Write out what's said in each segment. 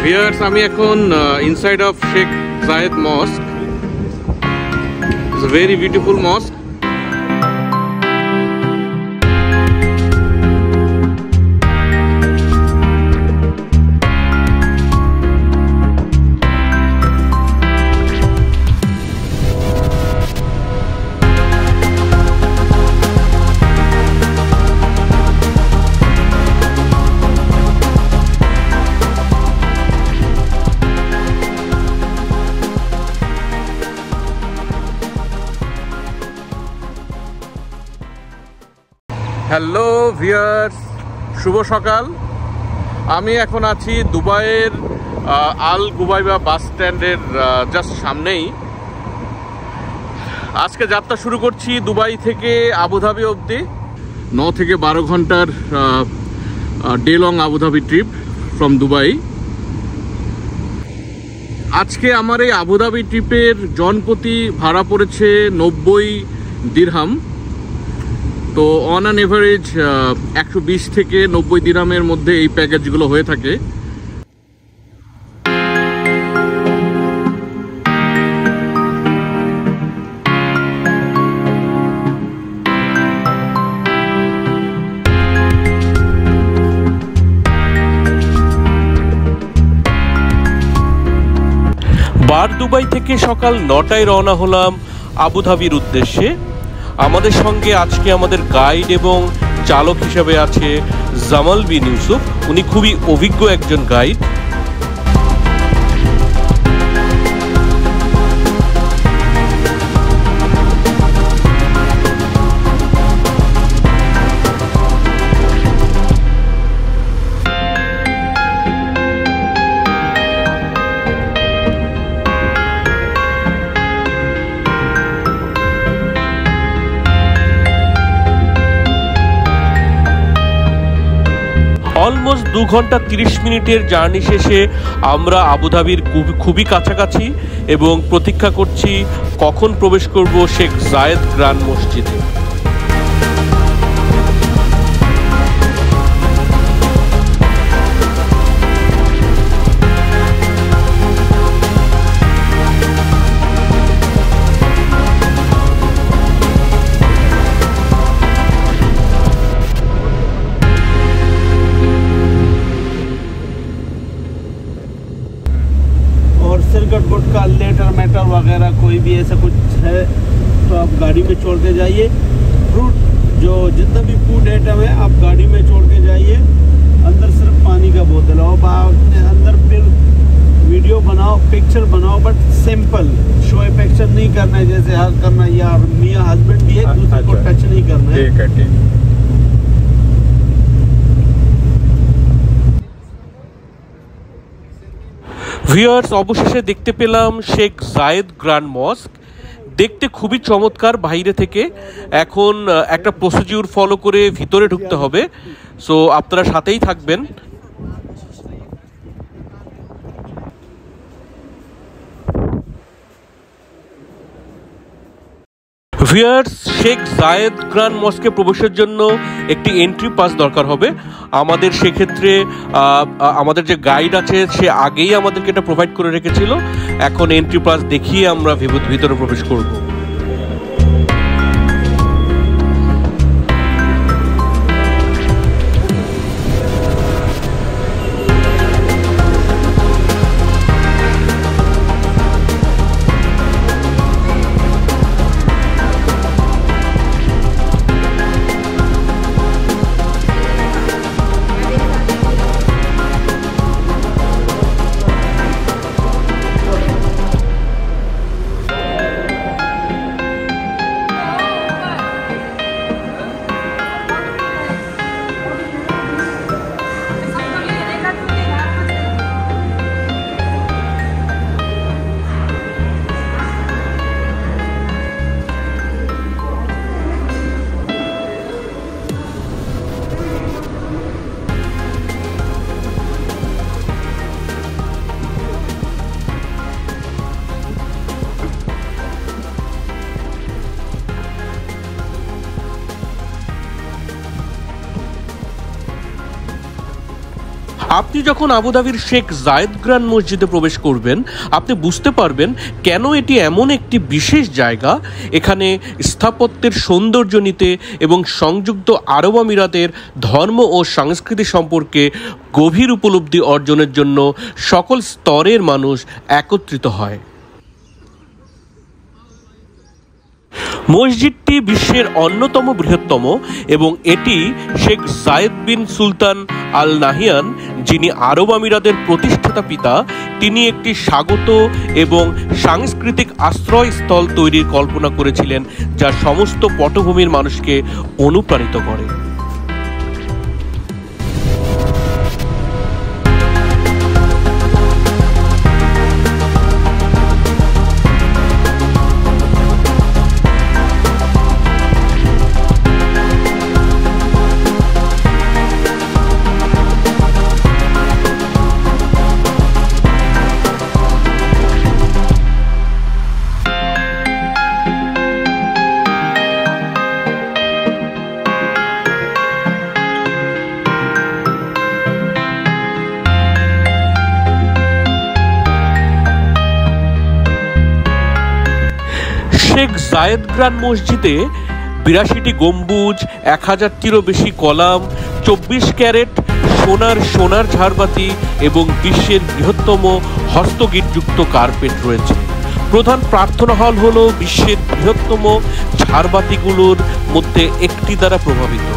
Viewers, আমি এখন inside of Sheikh Zayed mosque. It's a very beautiful mosque. Hello viewers, শুভ সকাল। আমি এখন আছি দুবাইয়ের আল গুবাইবা বাস স্ট্যান্ডের জাস্ট সামনেই। আজকে যাত্রা শুরু করছি দুবাই থেকে আবুধাবি অবধি। 9 থেকে 12 ঘন্টার day long Abu Dhabi trip from Dubai. আজকে আমার এই আবুধাবি ট্রিপের জনপ্রতি ভাড়া পড়েছে 90 দিরহাম। তো অন অ্যান এভারেজ 120 থেকে 90 দিরহামের মধ্যে এই প্যাকেজগুলো হয়ে থাকে। বার দুবাই থেকে সকাল 9টায় রওনা হলাম আবুধাবির উদ্দেশ্যে। আমাদের সঙ্গে আজকে আমাদের গাইড এবং চালক হিসেবে আছে জামাল বিন ইউসুফ। উনি খুবই অভিজ্ঞ একজন গাইড। অলমোস্ট 2 ঘন্টা 30 মিনিটের জার্নি শেষে আমরা আবুধাবির খুবই কাছাকাছি এবং প্রতীক্ষা করছি কখন প্রবেশ করব শেখ জায়েদ গ্র্যান্ড মসজিদে। गुटखा लेटर मैटर वगैरह कोई भी ऐसा कुछ है तो आप गाड़ी में छोड़ के जाइए। फ्रूट जो जितना भी फूड आइटम है आप गाड़ी में छोड़ के जाइए। अंदर सिर्फ पानी का बोतल हो, अंदर फिर वीडियो बनाओ, पिक्चर बनाओ, बट सिंपल। शो इफेक्शन नहीं करना है, जैसे हक करना या मियाँ हस्बैंड भी है, दूसरे को टच नहीं करना है। ठीक है, ठीक। ভিউয়ার্স, অবশেষে দেখতে পেলাম শেখ জায়েদ গ্র্যান্ড মস্ক। দেখতে খুবই চমৎকার বাইরে থেকে। এখন একটা প্রসিডিউর ফলো করে ভিতরে ঢুকতে হবে, সো আপনারা সাথেই থাকবেন। ভিউয়ার্স, শেখ জায়েদ গ্র্যান্ড মস্কে প্রবেশের জন্য একটি এন্ট্রি পাস দরকার হবে আমাদের। সেক্ষেত্রে আমাদের যে গাইড আছে সে আগেই আমাদেরকে এটা প্রোভাইড করে রেখেছিল। এখন এন্ট্রি পাস দেখিয়ে আমরা ভিতরে প্রবেশ করব। আপনি যখন আবুধাবির শেখ জায়েদ গ্র্যান্ড মসজিদে প্রবেশ করবেন আপনি বুঝতে পারবেন কেন এটি এমন একটি বিশেষ জায়গা। এখানে স্থাপত্যের সৌন্দর্য নিতে এবং সংযুক্ত আরব আমিরাতের ধর্ম ও সংস্কৃতি সম্পর্কে গভীর উপলব্ধি অর্জনের জন্য সকল স্তরের মানুষ একত্রিত হয়। মসজিদটি বিশ্বের অন্যতম বৃহত্তম এবং এটি শেখ জায়েদ বিন সুলতান আল নাহিয়ান, যিনি আরব আমিরাতের প্রতিষ্ঠাতা পিতা, তিনি একটি স্বাগত এবং সাংস্কৃতিক আশ্রয়স্থল তৈরির কল্পনা করেছিলেন যা সমস্ত পটভূমির মানুষকে অনুপ্রাণিত করে। শেখ জায়েদ গ্র্যান্ড মসজিদে 82টি গম্বুজ, 1000টিরও বেশি কলাম, 24 ক্যারেট সোনার ঝাড়বাতি এবং বিশ্বের বৃহত্তম হস্তগিটযুক্ত কার্পেট রয়েছে। প্রধান প্রার্থনা হল হল বিশ্বের বৃহত্তম ঝাড়বাতিগুলোর মধ্যে একটি দ্বারা প্রভাবিত।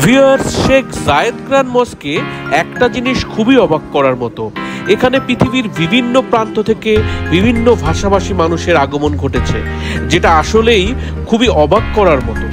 ভিউয়ার্স, শেখ জায়েদ গ্র্যান্ড মস্কে একটা জিনিস খুবই অবাক করার মতো। এখানে পৃথিবীর বিভিন্ন প্রান্ত থেকে বিভিন্ন ভাষাভাষী মানুষের আগমন ঘটেছে, যেটা আসলেই খুবই অবাক করার মতো।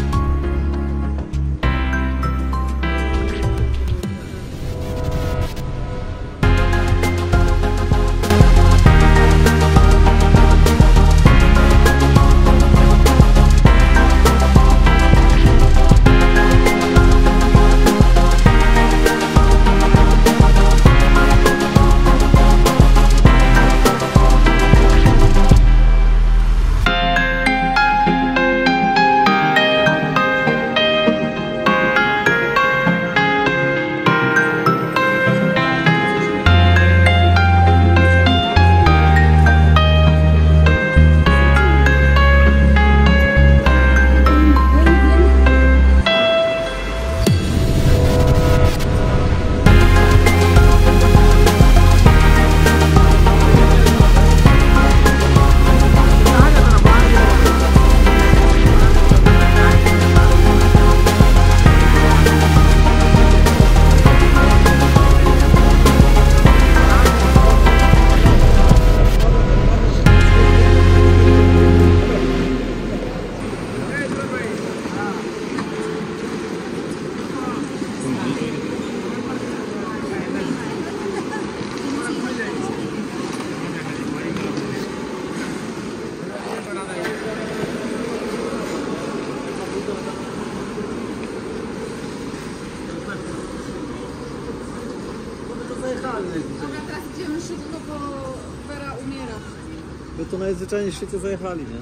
My to najzwyczajniej w świecie zajechali, nie?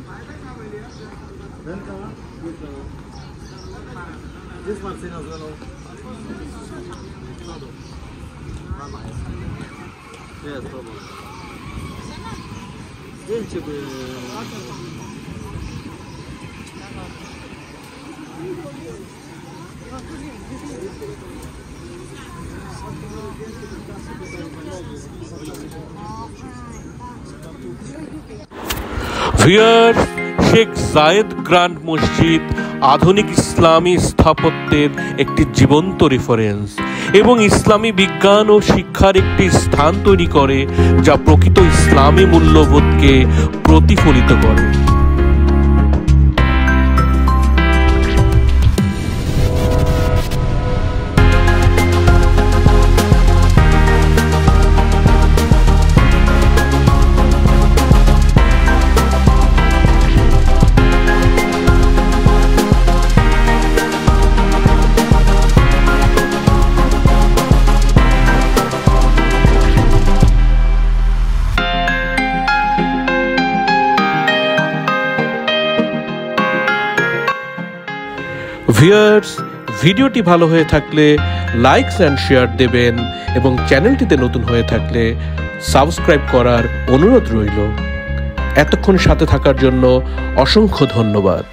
Ręka, gdzie jest Marcyna z Leną? Jest, dobra. Zdjęcie by... viewers, Sheikh Zayed grand মসজিদ আধুনিক ইসলামী স্থাপত্যের একটি জীবন্ত রেফারেন্স এবং ইসলামী বিজ্ঞান ও শিক্ষার একটি স্থান তৈরি করে, যা প্রকৃত ইসলামী মূল্যবোধকে প্রতিফলিত করে। ভিউয়ার্স, ভিডিওটি ভালো হয়ে থাকলে লাইকস অ্যান্ড শেয়ার দেবেন এবং চ্যানেলটিতে নতুন হয়ে থাকলে সাবস্ক্রাইব করার অনুরোধ রইল। এতক্ষণ সাথে থাকার জন্য অসংখ্য ধন্যবাদ।